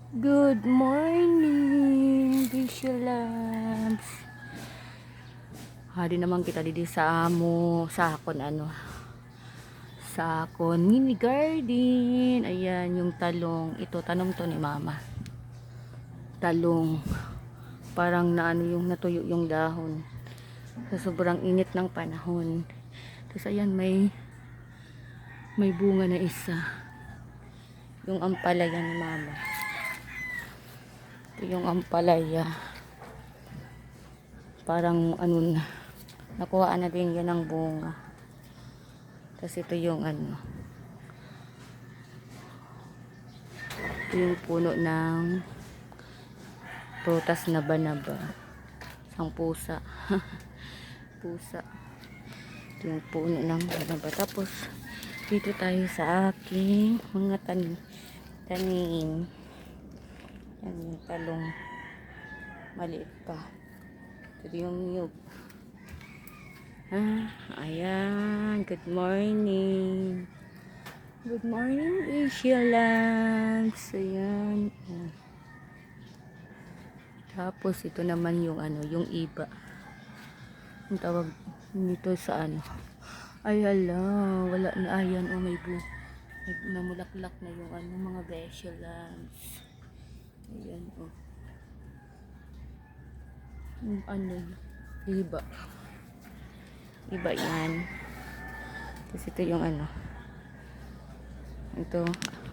Good morning, Bishalabs. Hari naman kita didi sa amo, sa akon sa akon mini garden. Ayan yung talong. Ito tanom to ni mama. Talong. Parang yung natuyo yung dahon. Sa sobrang init ng panahon. Tapos ayan may bunga na isa. Yung ampalaya ni mama. Ito yung ampalaya. Parang nakuhaan na din yan ng bunga. Tapos ito yung ito yung puno ng prutas na banaba. Isang pusa. Pusa. Ito yung puno ng banaba. Tapos dito tayo sa aking mga tanim. Yan yung talong. Maliit pa. Ito yung niyog. Ayan. Good morning. Good morning, Asia Langs. Ayan. Tapos ito naman yung yung iba. Ang tawag nito sa Ay hala, wala na. Ayan, may namulaklak na yung mga Asia Langs. Ayan, yung iba. Iba yan. Tapos ito yung ito,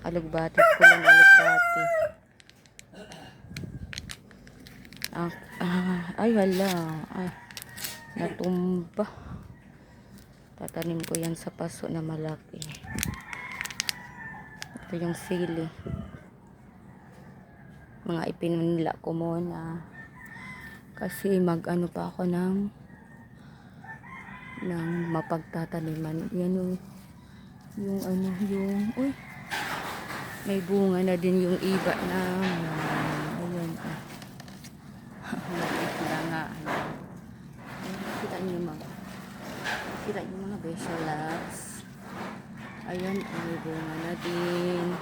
alugbati. Pulang alugbati. Ay wala. Natumba. Tatanim ko yan sa paso na malaki. Ito yung sili. Mga ipinunla ko muna. Kasi pa ako ng mapagtataniman. Yan uy, may bunga na din yung iba na ayan nakita nga kita nyo mga beshalas. Ayan, may bunga na din.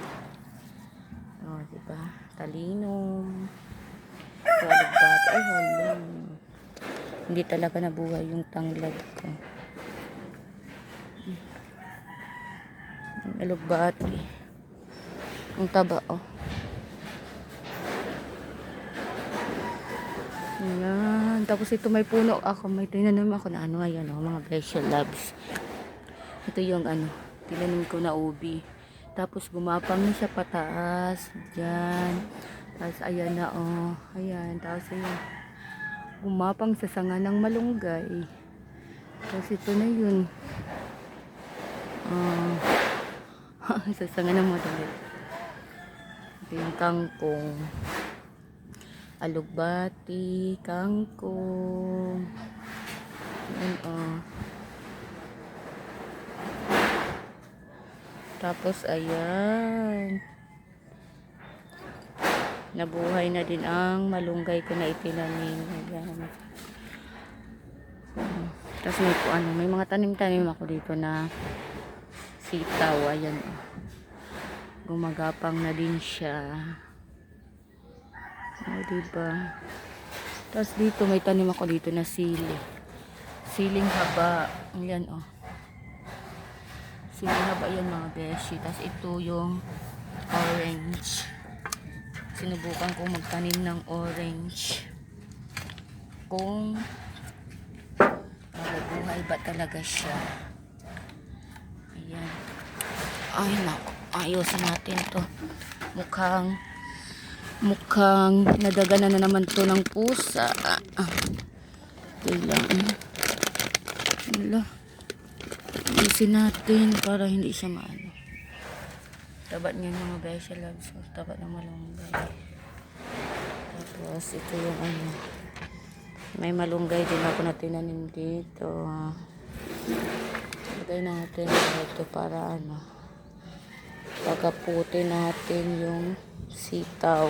Diba? Talinong ito alugbati. Ay hala, hindi talaga nabuhay yung tanglad ko. Alugbati. Ang taba, Ayan. Tapos ito may puno ako. May tinanim ako na ayan mga Besha Labs. Ito yung tinanim ko na ubi. Tapos gumapang na siya pataas. Diyan. Tapos ayan na Ayan. Tapos ayan. Gumapang sa sanga ng malunggay. Tapos ito na yun. Sa sanga ng malunggay. Ito yung kangkong. Alugbati, kangkong. Ayan, Tapos, ayan. Nabuhay na din ang malunggay ko na itinanim. Ayan. Tapos may mga tanim-tanim ako dito na sitaw. Ayan. Gumagapang na din siya. Diba? Tapos dito may tanim ako dito na sili. Siling haba. Ayan siling haba yan mga beshi. Tapos ito yung orange. Sinubukan ko magtanim ng orange. Kung mabubuhay ba talaga siya. Ayan. Ay naku. Ayusin natin to. Mukhang nadaganan na naman to ng pusa. Kailangan. Isin natin para hindi siya tabat niya mga Besha Loves. Tabat ng malunggay. Tapos ito yung may malunggay din ako na tinanim dito. Lagay natin ito para pagkaputi natin yung sitaw.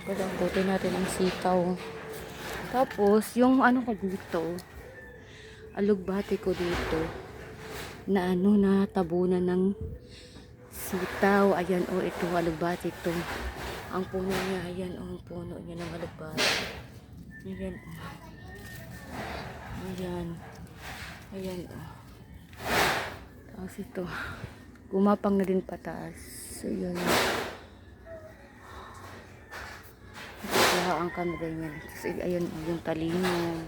Pagkaputi natin ang sitaw. Tapos yung ko dito, alugbati ko dito. na ano, na tabunan ng sitaw. Ayan, oh, ito, alugbati ito. Ang puno niya, ayan, oh, ang puno niya ng alugbati. Ayan, oh. Ayan. Ayan, oh. Tapos ito, gumapang na din pataas. So, yun. Kaya ang kamera niya. Tapos, ayun, yung talino.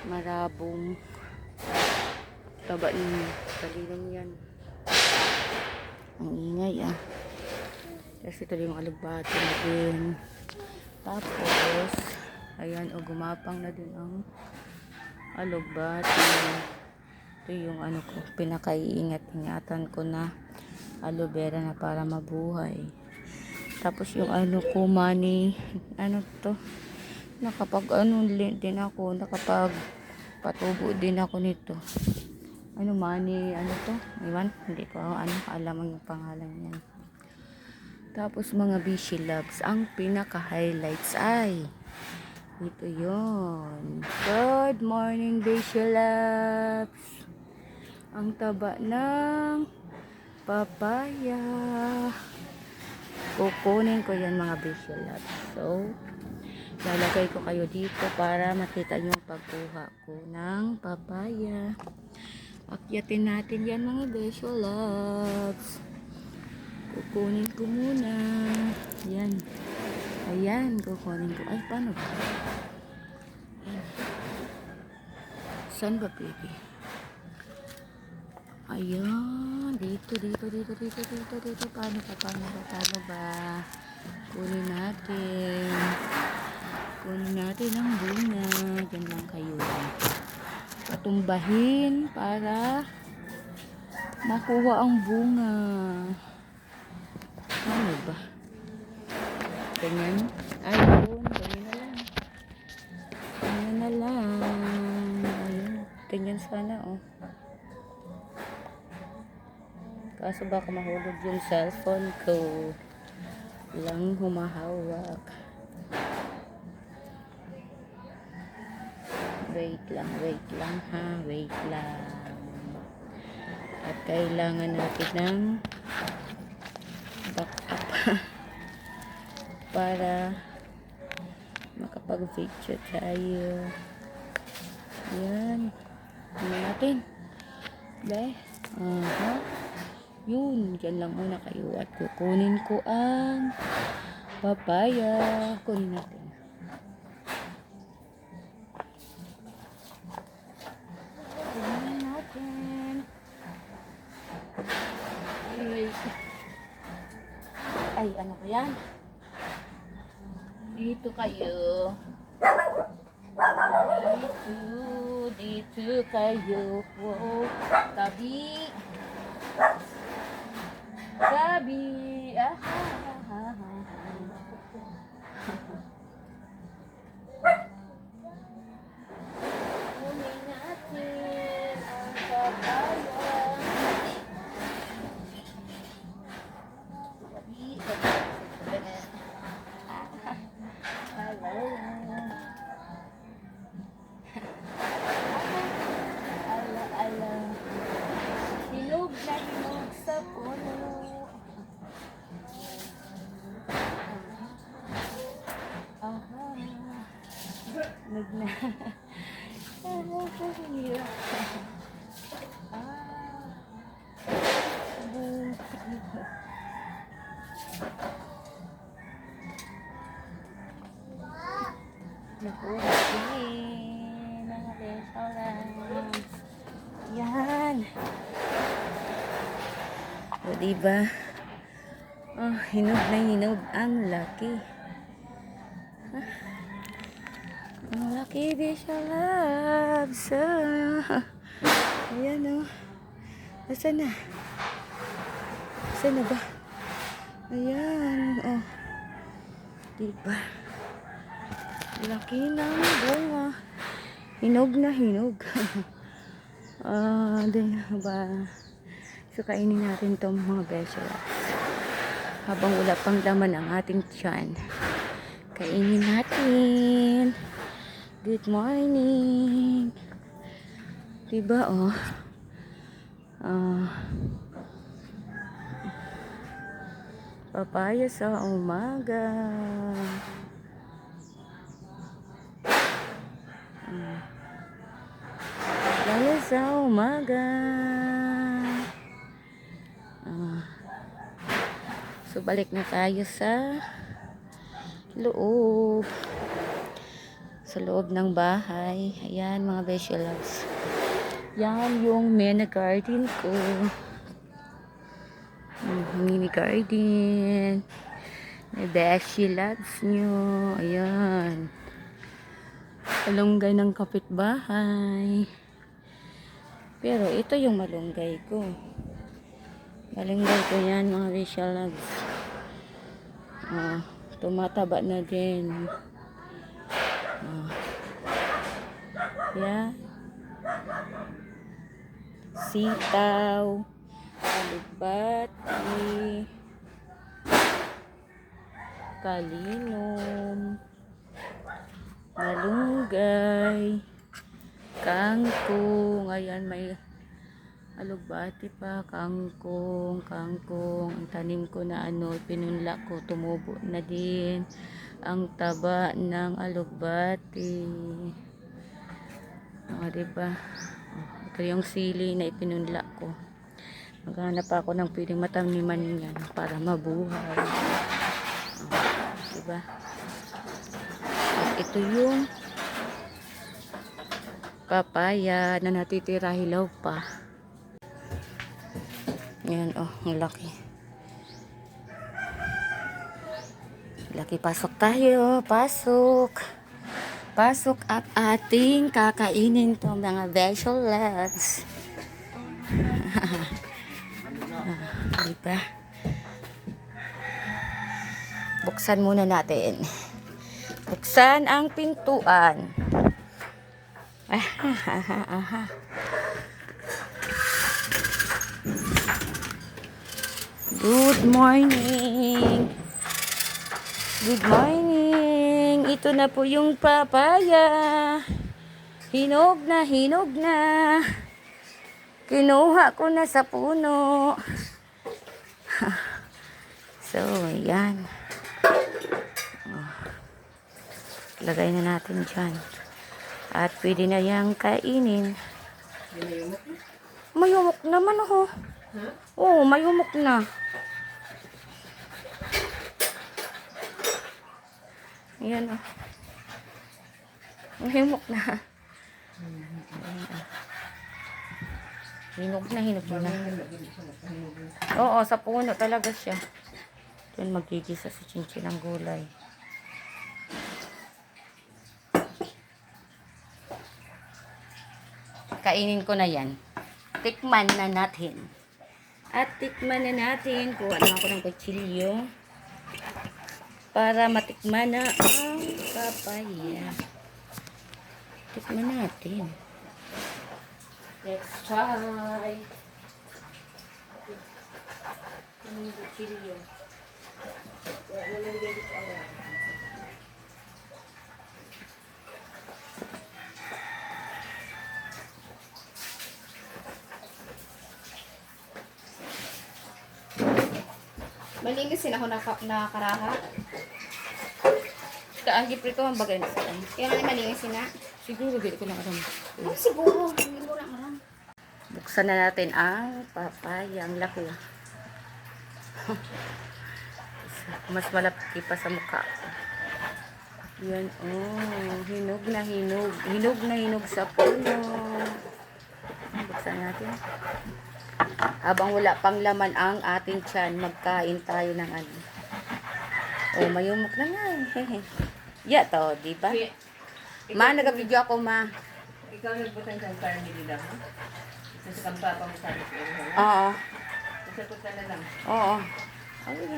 Marabong. Taba niya. Talinong yan. Ang ingay, ah. Tapos ito yung alugbati na din. Tapos, ayan, o, gumapang na din ang alugbati. Ito yung ano ko, pinakaiingat-ingatan ko na aloe vera na para mabuhay. Tapos yung ano ko, money, ano to, nakapag ano din ako, nakapag patubo din ako nito. Ano, money, ano to, iwan, hindi ko ano, alam ang pangalan niyan. Tapos mga Bishi Loves, ang pinaka-highlights ay ito yun. Good morning, Bishi Loves. Ang taba ng papaya. Kukunin ko yan mga Bishi Loves. So, lalagay ko kayo dito para makita nyo ang pagkuha ko ng papaya. Akyatin natin yan mga Bishi Loves. Kukunin ko muna. Yan. Ayan, kukunin ko. Ay, paano ba? Ayan. Saan ba, baby? Ayan. Dito. Paano ba? Kunin natin. Kunin natin ang bunga. Diyan lang kayo. Patumbahin para makuha ang bunga. Ano ba? Ganyan. Ayun. Ganyan na lang. Ayun. Ganyan sana, oh. Kaso baka mahulog yung cellphone ko. Lang humahawak. Wait lang ha. Wait lang. At kailangan natin ng backup para makapag-video tayo. Yan. Ano natin? Be? Yun. Diyan lang muna kayo at kukunin ko ang papaya. Kunin natin. Ay, ano ko yan? Dito kayo. Dito kayo. Wow. Tabi. Kunin natin ang papaya. Hinog na hinog sa puno. Hinog na. Hirap. Nakuhin mga restaurants. Yan. O diba? Oh, hinog na hinog. Ang laki. Ang laki Bishi Loves. Ayan o. Asan na? Asan na ba? Ayan. Oh. Diba? Laki ng bunga. Hinog na hinog. Din ba? So, kainin natin itong mga Bishi Loves. Habang wala pang laman ang ating tiyan. Kainin natin. Good morning. Diba, oh? Ah, papaya sa umaga. Papaya sa umaga. Ah, so balik na tayo sa loob. Sa loob ng bahay. Ayan mga beshi loves. Yan yung mini garden ko. Mini garden. May beshi loves nyo. Ayan. Malunggay ng kapitbahay. Pero ito yung malunggay ko. Malunggay ko yan mga beshi loves. Tumataba na din. Yan. Sitaw, alugbati, kalinom, malunggay, kangkong. Ayan, may alugbati pa, kangkong. Ang tanim ko na pinunla ko, tumubo na din. Ang taba ng alugbati. Diba? Ito yung sili na ipinunla ko. Maghanap ako ng pwedeng mataniman niyan para mabuhay. Diba? At ito yung papaya na natitira, hilaw pa. Yan, ang laki. Laki, pasok tayo. Pasok at ating kakainin to mga vegetables loves. Diba? Buksan muna natin. Buksan ang pintuan. Good morning. Good morning. Ito na po yung papaya. Hinog na. Kinuha ko na sa puno. So, yan. Lagay na natin dyan. At pwede na yang kainin. Mayumok naman ako. Oo, mayumok na. Ayan Himok na. Hinog na. Oo, sa puno talaga siya. Doon magigisa sa chinchin ng gulay. Kainin ko na yan. Tikman na natin. At tikman na natin. Kuha na ako ng kutsilyo. Para matikman na ang papaya. Tikman natin. Let's try. Ang kutsilyo. Malinis din ako nakakaraha. Ang giprito ang bagay na sa akin. Kaya nga malinis na. Siguro dito ko lang alam. Oh, siguro. Hindi mo lang alam. Buksan na natin ang papaya. Ang laki. Mas malaki pa sa mukha ko. Yan. Hinog na hinog. Hinog na hinog sa puno. Buksan natin. Habang wala pang laman ang ating tiyan, magkain tayo ng mayumok na nga eh. To, di ba? Ma, nag-video ako, ma. Ikaw nagbutan sa family lang, ha? Sa kampapa mo sabi ko. Oo. Sagot ka na lang. Oo.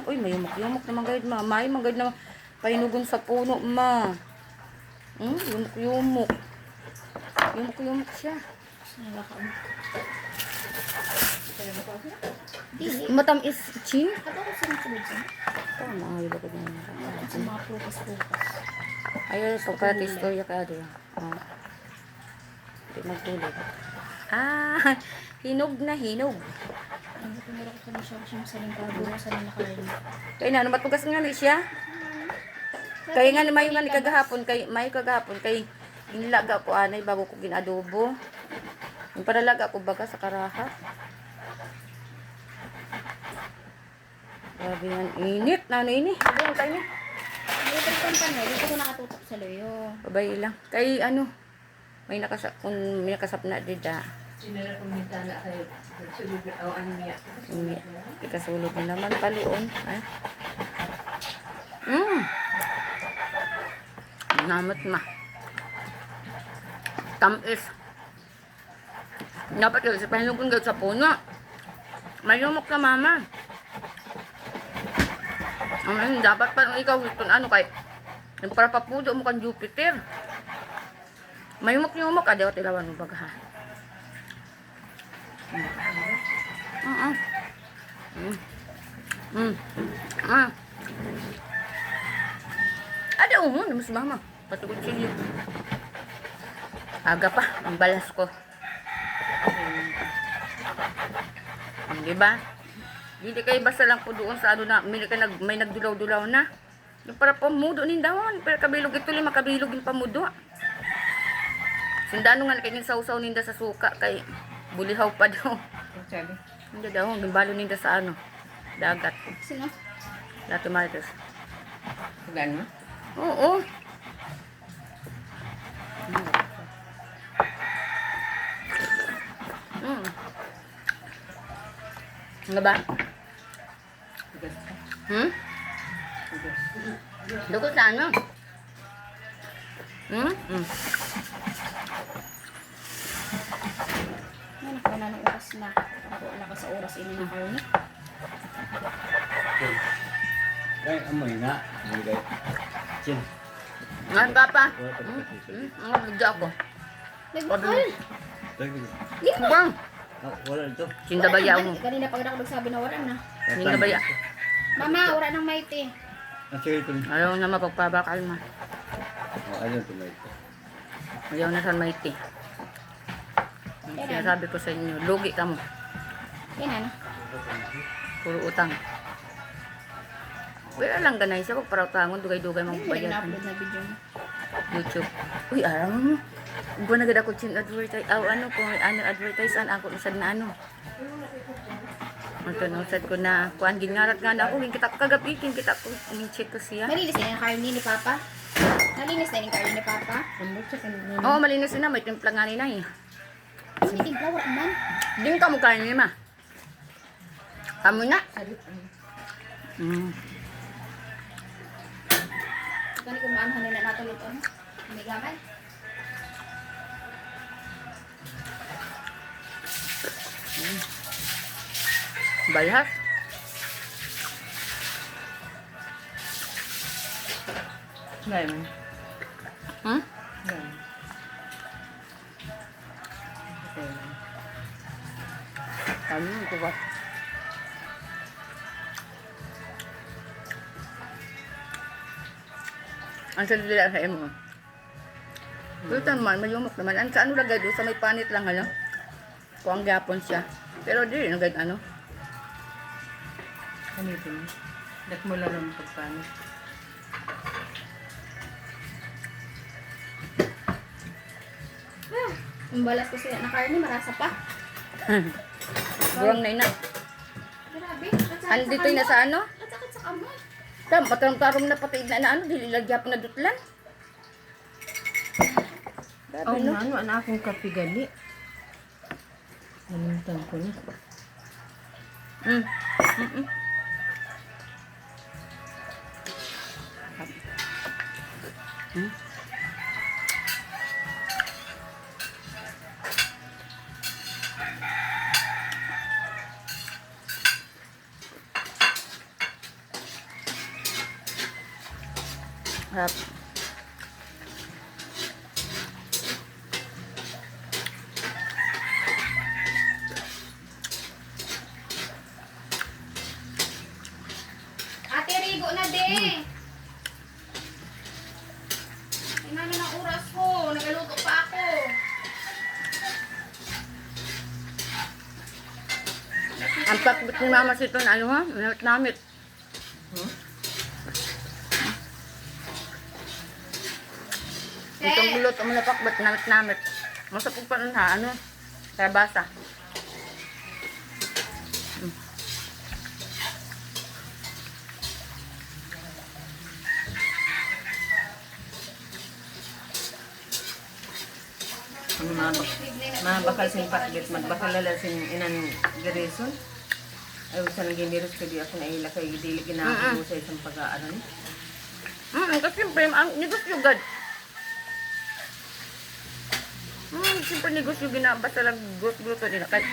Uy, mayumok naman gayud, ma. May magayud na painugon sa puno, ma. Yumok. Yumok siya. Matamis, ching? Ato ko sinunod ko. Ito, mga hilo ko din. Sa mga prutas-prutas. Ayun, pagkati istorya ka doon. Hindi magtulog. Ah, hinog na hinog. Ano ko meron ko na siya sa lingkado sa nakarin. Kaya na, matugas nga ni siya. Kaya nga may nga ni kagahapon, kay inlaga ko anay bago ko ginadobo. Yung paralaga ko baga sa karaha. Grabe yan, init na ano ini. Sabi tayo niya. Dito ko nakatutok sa loyo. Babay lang. Kay ano, may nakasap na dida. Sinara kong mitana kayo. Sulog o ano niya. Ikasulog na naman paluon. Ay. Namat ma. Tamis. Dapat yun, sa pahinugong gawin sa puno. Mayumok na mama. Dapat pa ikaw gusto ano kay yung para papudo mo kan Jupiter. Mayumok-yumok adaw tilawan mo baga ha. Ada umon mas mama. Patugod siya. Aga pa ang balas ko. Diba? Hindi kayo basta lang po doon sa ano na may nagdulaw-dulaw na. Yung para pamudo nin dawon. Pero kabilog ito lima kabilog yung pamudo. Sindano nga kanyang sausaw ninda sa suka kay bulihaw pa daw. Sabi. Hindi daw, gimbalo ninda sa ano, dagat. Sino? Lato Marcos. Gano? Oo. Ano ba? Tugas ka. Tugas. Dugo sa ano? Ano ka na ng oras na? Ako wala ka sa oras ini na karne. Ay, amoy nga. Amoy kayo. Chin. Ano ba pa? Wala pa ba kasi? Ang bigla ako. Nagbukal. Di Ano ba? ba? Wala ito. Sindabayaw mo. Kanina pag ako nagsabi na wala na. Sindabaya. Mama, wala nang maiti. Ang sige ito. Ayaw na mapagpabakal ma. Ayun, tumay ito. Ayaw na sa maiti. Sinasabi ko sa inyo, lugi ka mo. Yan ano? Puro utang. Wala lang ganay siya. Pag parautangon, dugay-dugay mong Hindi bayad. na-upload na video mo. YouTube. Uy, araw mo. Iba na gada ko chin advertise. Ano kung ano advertise an ako usad na ano. Ito na usad ko na kuan gingarat nga na ako. Kita ko kagapikin. Kita ko check ko siya. Nalinis na yung karne ni Papa? Nalinis na yung karne ni Papa? Sambot sa kanina. Oo, malinis na. May timpla nga nila eh. Hindi timpla, wala man. Hindi ka mukha niya ma. Kamu na. Salit. Gani kung maanahan na natin ito. Hindi gamay. Bayas. Gaya mo. Hmm? Gaya. Okay. Kami ko ba? Ang salila sa imo. Ito naman, mayumok naman. Ang sa ano lagay doon? Sa may panit lang, ano? Kung ang gapon siya. Pero di rin, ano? Ano ito mo? Dak mo lang ang pagpano. Yung balas ko sila na karne, marasa pa. Burang na ina. Grabe. Andito na sa ano? Katsakit sa kamay. Tam, patarong na pati na ano, dililagya pa na dutlan. Grabe, Oh, no? ano akong kapigali. Nalimutan ko na. Harap. Ate, rigo na din. Tingnan mo ng oras ko. Nagaluto pa ako. Ang pakbit ni Mama Sito na ano ha? Namit. Itong gulot ang mga pakbit, namit. Masapog pa rin ha, ano? Karabasa. Mabakal sin pakbit, magbakal lala sin inan gareson. Ay, sa naging miros kadi ako na ila kay dili ginagawa sa isang pag-ano ni. Kasi siyempre, ang negosyo gad. Siyempre negosyo ginabasa lang gusto nila. Kahit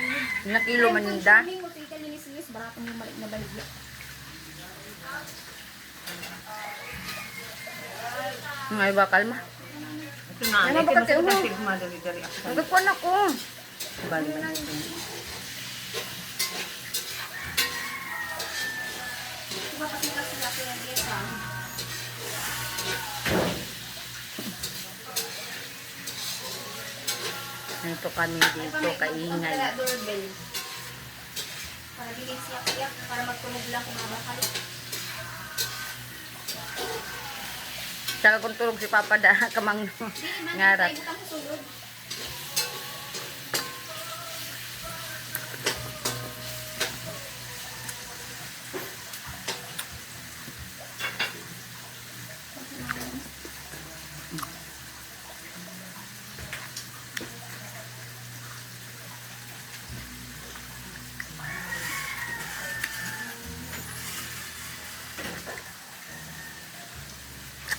na kilo maninda. Sabi mo, tika linis-linis, barato mo balik na balik. Ngay bakal ma. Ito na, Ano ito ba kasi, mas tigma dari ako. Nagkuhan ako. Bali man ito. Diba kasi kasi natin ang isa? Ito kami dito, kaingay. Kaya doorbell. Para bilhin siya kaya, para magtunog lang kung mabakal. Saka kung tulog si Papa da, kamang ngarap. Ay, butang sulod.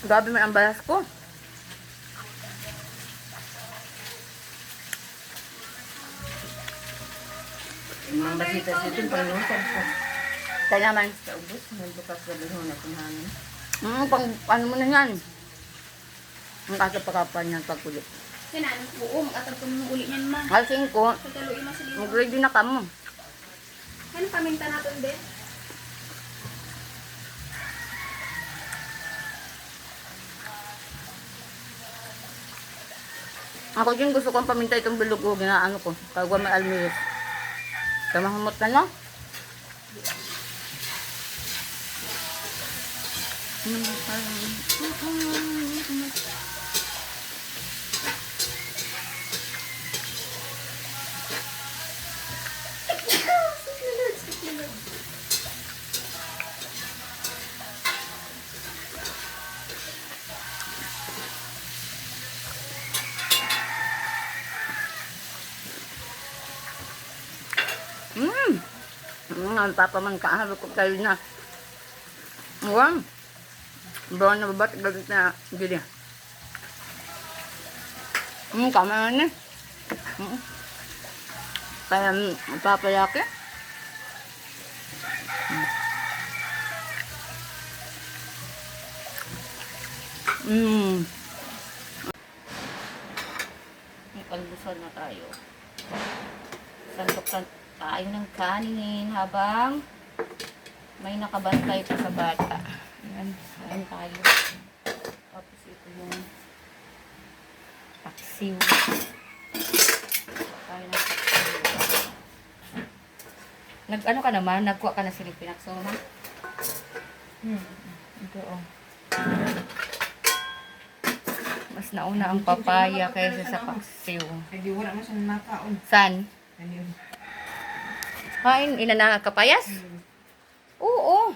Grabe man ang balas ko. Yung mga basita dito, panglusad ko. Kaya naman. Sa ubos, nagbukas sa bihon na pinangin. Pang, ano mo na yan? Ang kaso pakapan niyan pagkulit. Yan na, buo, mag-atag ko nung uli niyan ma. Halsing ko, Pagkaluin mo sa lima. mag-ready na ka mo. Ano paminta natin, Ben? Ako din gusto kong paminta itong bilog o ginaano ko. Kagwa may almiris. Kamahumot na no? Ang papaman ka, ko tayo na. Wow. Bawa na babat, galit na gili. Kama na. Kaya papayaki. Kalbusan na tayo. Santok tayo ng kanin habang may nakabantay pa sa bata. Ayan tayo. Tapos ito yung paksiw. Tayo ng paksiw. Nag-ano ka naman? Nagkuha ka na siling pinakso naman? Ito oh. Mas nauna ang papaya kaysa sa paksiw. Hindi wala mo siya nakaon. San? Ayun. Kain, ina na kapayas? Oo.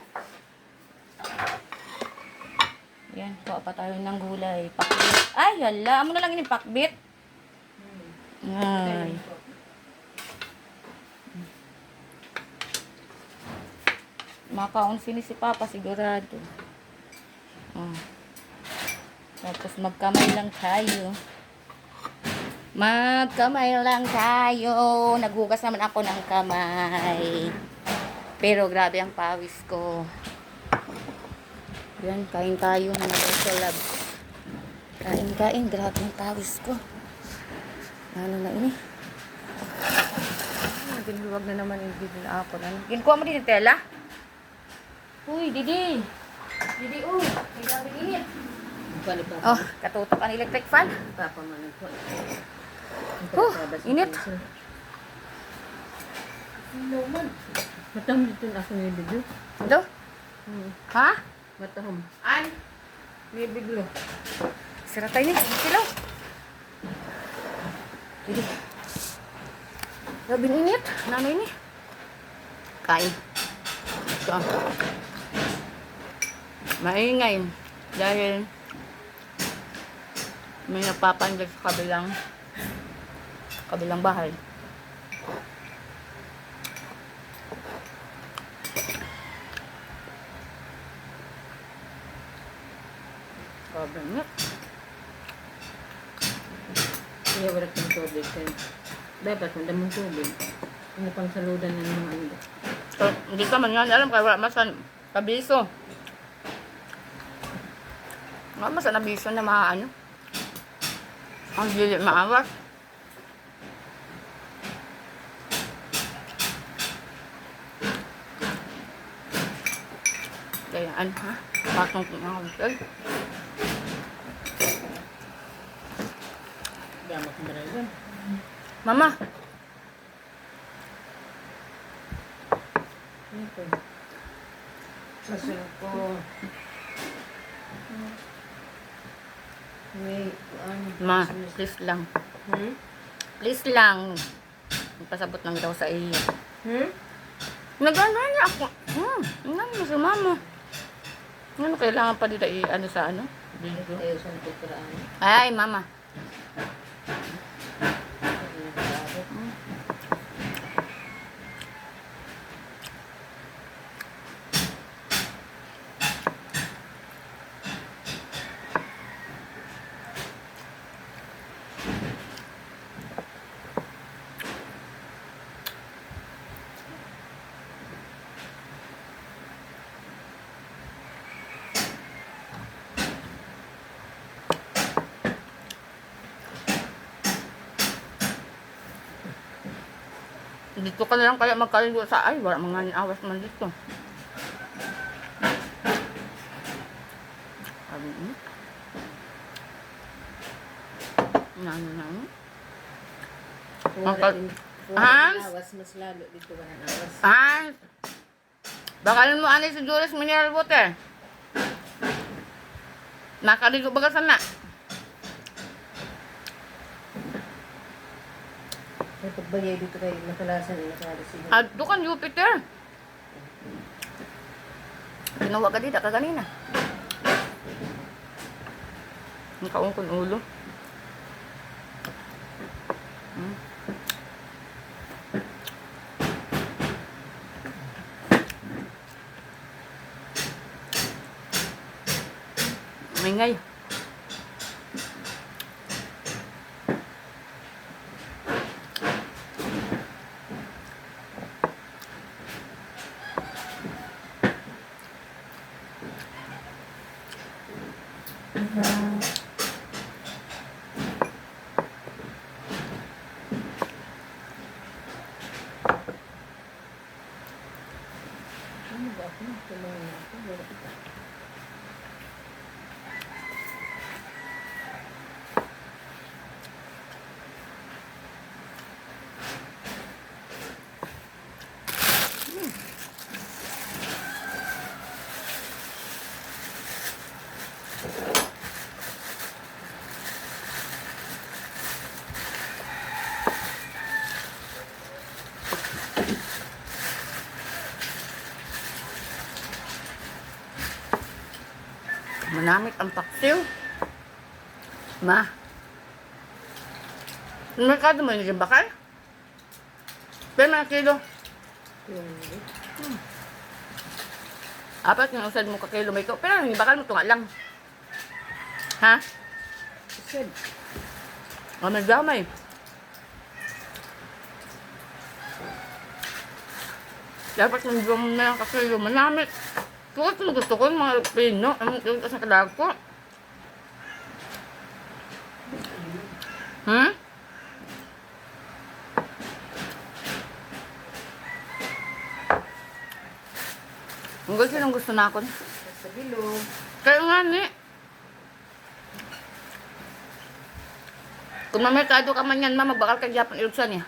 Yan, kuha pa tayo ng gulay. Pakbit. Ay, hala. Amo na lang yung pakbit. Ay. Makaon sini si Papa, sigurado. Tapos magkamay lang tayo. Magkamay lang tayo. Naghugas naman ako ng kamay. Pero grabe ang pawis ko. Yan, kain tayo ng Beso Lab. Kain. Grabe ang pawis ko. Ano na ini? Ginluwag na naman yung bibig na ako. Ginkuha mo din yung tela? Uy, Didi. Didi, may grabe init. Oh, katutok ang electric fan. Papa man nagkuha. Init. Matahom dito na ako ng biglo. Ito? Ha? Matahom. An? May biglo. Sira tayo ni. Silo. Hindi. Grabe init. Nanay ni. Kain. Ito. Maingay. Dahil may napapandag sa kabilang bahay. Grabe init. Kaya wala kang tubig. Kaya dapat mandamang tubig. Ano pang saludan ng mga ano. So, hindi ka man yan alam kaya wala masan kabiso. Wala masan nabiso na maano. Ang dili maawas. Kaya ano ha? Patong ko nga hotel. Gamak mo na yun. Mama! Ito. Masarap ko. May ano. Ma, please lang. Please lang. Pasabot lang daw sa iyo. Nag-ano niya ako. Ano si mama? Ano kailangan pa dito ano sa ano? Video. Tayo sa tuturaan. Ay, mama. Dito ka na lang kaya magkaligo sa ay, wala mga awas man dito. Sabi mo. Ano. Hans? Awas mas lalo dito ka ng awas. Hans! Bakalin mo anay sa Juris Mineral Water. Nakaligo ba ka sana? May pagbagay dito kayo nakalasan ay nakalasin. Adto kan Jupiter. Ginawa ka dito kaganina. Ang kaong kun ulo. Mingay. Ano ba ako? Tulungan ako. Wala ito. Manamit ang paksiw. Ma. Ang merkado mo yung bakal? Pero mga kilo. Apat yung usad mo ka kilo may ito. Pero yung bakal mo tunga lang. Ha? Isad. O, may damay. Dapat yung drum na yung kakilo. Manamit. Tuwa kung gusto ko yung mga pino. Ang yung sa kalag ko. Hmm? Ang gusto na ako. Sa bilog. Kaya nga ni. Kung mamerkado ka man yan, ma, magbakal ka Japan iluksan niya.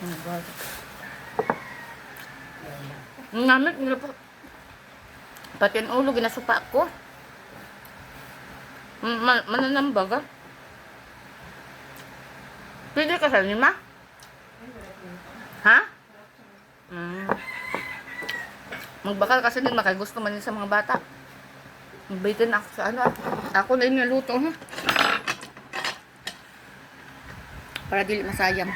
Oh, God. Ang namit nila po. Pati ang ulo, ginasupa ko. Mananambag ah. Pwede ka sa lima? Ha? Magbakal kasi din makay gusto man yun sa mga bata. Magbitin ako sa ano ah. Ako na yung naluto ha. Para dili masayang.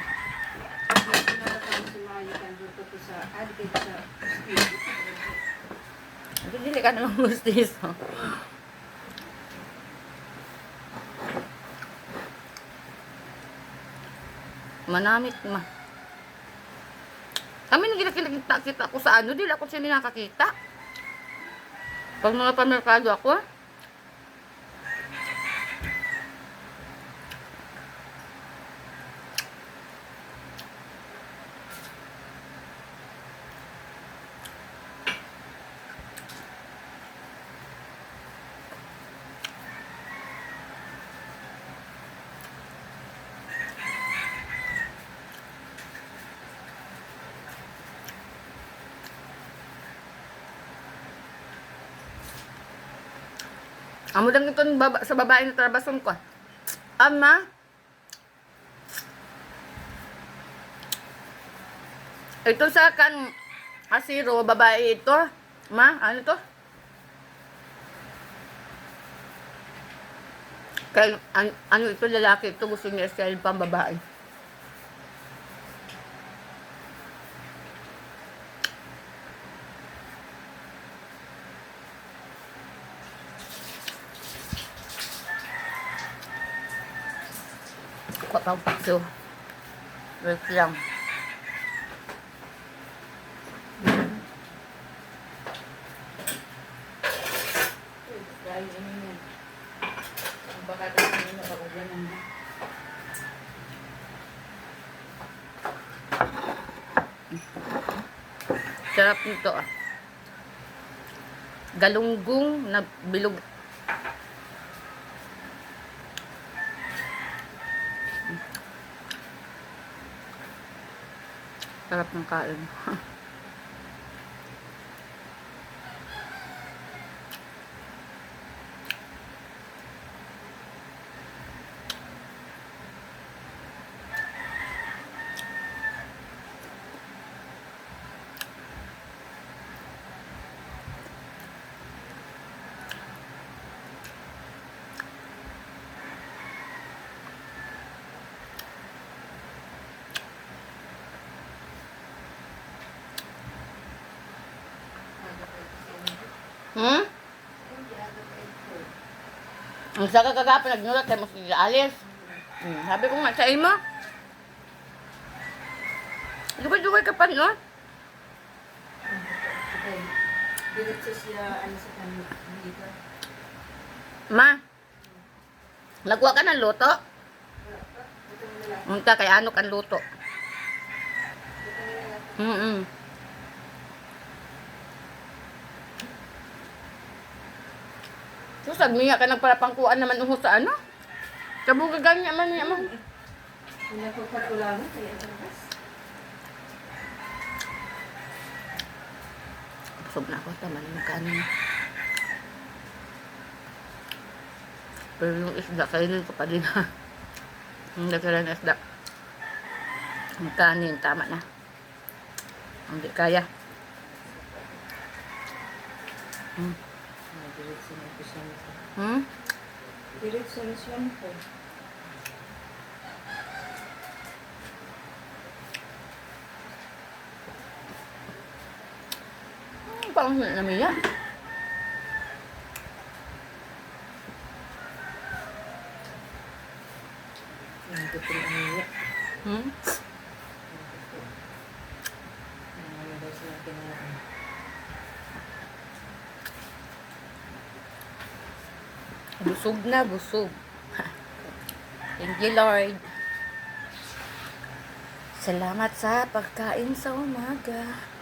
Dili ka naman gustiso. Manamit ma. Kami nagkikita-kita ako sa ano, dili ako sila nakakita. Pag mga pamerkado ako, amo lang ito sa babae na trabason ko. Ama, ito sa kan asiro, babae ito. Ma, ano to? Kaya, ano ito lalaki ito, gusto niya style pang babae. Kuha pang piso. Wait lang. Sarap nito ah. Galunggong na bilog. Sarap ng kain. Ang saka kagapon, nagnulat tayo mo si Alice. Sabi ko nga sa imo. Dugay-dugay ka pa, no? Diretso siya, ano sa kanila dito. Ma, nagkuha ka ng luto? Munta kay ano kan luto? So, sagmiya ka nagparapangkuan naman uho sa ano? Kabuga ganyan man niya mo. Hindi ko patulangan, kaya ito na. Busog na ako, tama na yung kanin. Pero yung isda, kainin ko pa din ha. Yung nagkala ng isda. Yung kanin, tama na. Hindi kaya. Diretso na po siya. Diretso na siya po. Parang namiya. Nandito po ang iya. Ano daw sila kinain. Busog na, busog. Thank you, Lord. Salamat sa pagkain sa umaga.